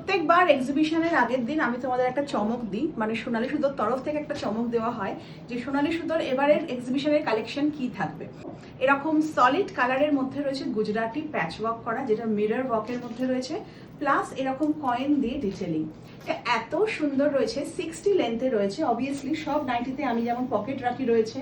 প্রত্যেকবার এক্সিবিশনের আগের দিন আমি তোমাদের একটা চমক দিই, মানে সোনালী সুতোর তরফ থেকে একটা চমক দেওয়া হয় যে সোনালী সুতোর এবারের এক্সিবিশনের কালেকশন কি থাকবে। এরকম সলিড কালারের মধ্যে রয়েছে গুজরাটি প্যাচ ওয়ার্ক করা, যেটা মিরর ওয়ার্কের মধ্যে রয়েছে, প্লাস এরকম কয়েন দিয়ে ডিটেলিং। এটা এত সুন্দর রয়েছে, 60 লেন্থে রয়েছে। অবভিয়াসলি সব নাইটিতে আমি যেমন পকেট রাখি রয়েছে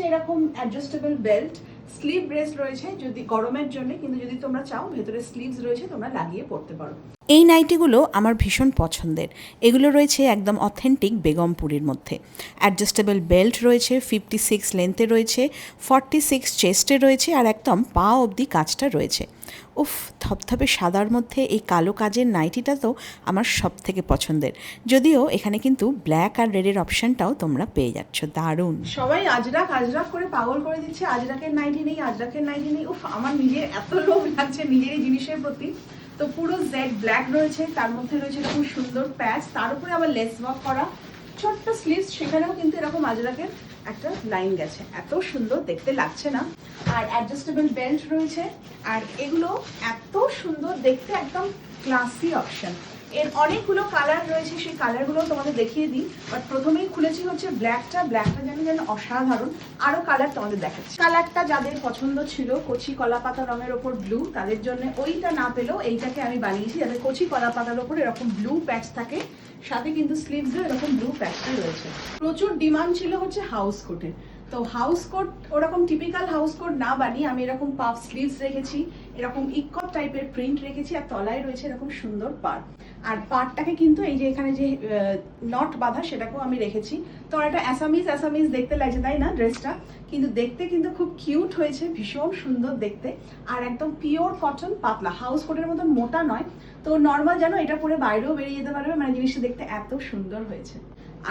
এরকম অ্যাডজাস্টেবল বেল্ট, স্লিভ ব্রেস রয়েছে যদি গরমের জন্য, কিন্তু যদি তোমরা চাও ভেতরে স্লিভস রয়েছে, তোমরা লাগিয়ে পড়তে পারো। এই নাইটিগুলো আমার ভীষণ পছন্দের। এগুলো রয়েছে একদম অথেন্টিক বেগমপুরীর মধ্যে। অ্যাডজাস্টেবল বেল্ট রয়েছে, 56 লেন্থে রয়েছে, 46 চেস্টে রয়েছে, আর একদম পা অবধি কাজটা রয়েছে। উফ, থপথপে সাদার মধ্যে এই কালো কাজের নাইটিটা তো আমার সব থেকে পছন্দের। যদিও এখানে কিন্তু ব্ল্যাক আর রেডের অপশানটাও তোমরা পেয়ে যাচ্ছ। দারুণ। সবাই আজরাক করে পাগল করে দিচ্ছে, আজরাকের নাইটি নেই, আজরাকের নাইটি নেই। উফ, আমার নিজের এত লোভ লাগছে নিজের এই জিনিসের প্রতি। তো পুরো জেড ব্ল্যাক রয়েছে, তার মধ্যে রয়েছে খুব সুন্দর প্যাচ, তার উপরে আবার লেস ওয়ার্ক করা, ছোট্ট স্লিভস, সেখানেও কিন্তু এরকম আজরাকের একটা লাইন গেছে। এত সুন্দর দেখতে লাগছে না? আর অ্যাডজাস্টেবল বেল্ট রয়েছে, আর এগুলো এত সুন্দর দেখতে, একদম ক্লাসি অপশন। এর অনেকগুলো কালার রয়েছে, সেই কালারগুলো তোমাদের দেখিয়ে দিই। বাট প্রথমেই খুলেছি হচ্ছে ব্ল্যাকটা যেন অসাধারণ। আরো কালার তোমাদের দেখাচ্ছি। কালারটা যাদের পছন্দ ছিল কচি কলা পাতা রঙের ওপর ব্লু, তাদের জন্য ওইটা না পেলেও এইটাকে আমি বানিয়েছি, যাদের কচি কলা পাতার ওপর এরকম ব্লু প্যাচ থাকে, সাথে কিন্তু স্লিভসও এরকম ব্লু প্যাচটা রয়েছে। প্রচুর ডিমান্ড ছিল হচ্ছে হাউস কোটের। তো হাউস কোট ওরকম টিপিক্যাল হাউস কোট না বানিয়ে আমি এরকম পাফ স্লিভস রেখেছি, এরকম ইকট টাইপের প্রিন্ট রেখেছি, আর তলায় রয়েছে এরকম সুন্দর পাড়। আর পাড়টাকে কিন্তু এই যে এখানে যে নট বাঁধা, সেটাকেও আমি রেখেছি। তো একটা অ্যাসামিজ দেখতে লাগছে, তাই না ড্রেসটা? কিন্তু দেখতে কিন্তু খুব কিউট হয়েছে, ভীষণ সুন্দর দেখতে। আর একদম পিওর কটন, পাতলা, হাউস কোটের মতন মোটা নয়। তো নর্মাল যেন এটা পরে বাইরেও বেরিয়ে যেতে পারবে, মানে জিনিসটা দেখতে এত সুন্দর হয়েছে।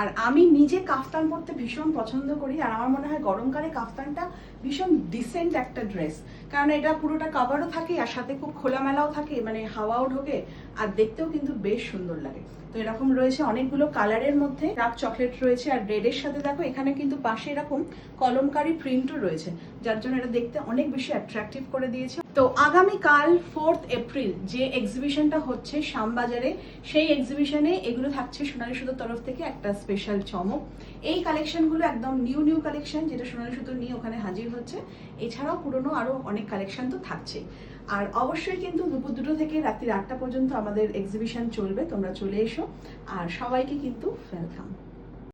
আর আমি নিজে কাফতান পরতে ভীষণ পছন্দ করি, আর আমার মনে হয় গরমকালে কাফতানটা ভীষণ ডিসেন্ট একটা ড্রেস, কারণ এটা পুরোটা কাভারও থাকে আর সাথে খুব খোলামেলাও থাকে, মানে হাওয়াও ঢোকে, আর দেখতেও কিন্তু বেশ সুন্দর লাগে। তো এরকম রয়েছে অনেকগুলো কালারের মধ্যে, ডার্ক চকলেট রয়েছে, আর রেডের সাথে দেখো এখানে কিন্তু পাশে এরকম কলমকারি প্রিন্টও রয়েছে, যার জন্য এটা দেখতে অনেক বেশি অ্যাট্রাকটিভ করে দিয়েছে। তো আগামীকাল 4 এপ্রিল যে এক্সিবিশনটা হচ্ছে শ্যামবাজারে, সেই এক্সিবিশনে এগুলো থাকছে সোনালী সুতোর তরফ থেকে একটা স্পেশাল চমক। এই কালেকশনগুলো একদম নিউ কালেকশন, যেটা সোনালী সুতো নিয়ে ওখানে হাজির হচ্ছে। এছাড়াও পুরনো আরো অনেক কালেকশন তো থাকছে। আর অবশ্যই কিন্তু দুপুর 2টো থেকে রাত্রি 8টা পর্যন্ত আমাদের এক্সিবিশন চলবে, তোমরা চলে এসো। আর সবাইকে কিন্তু ওয়েলকাম।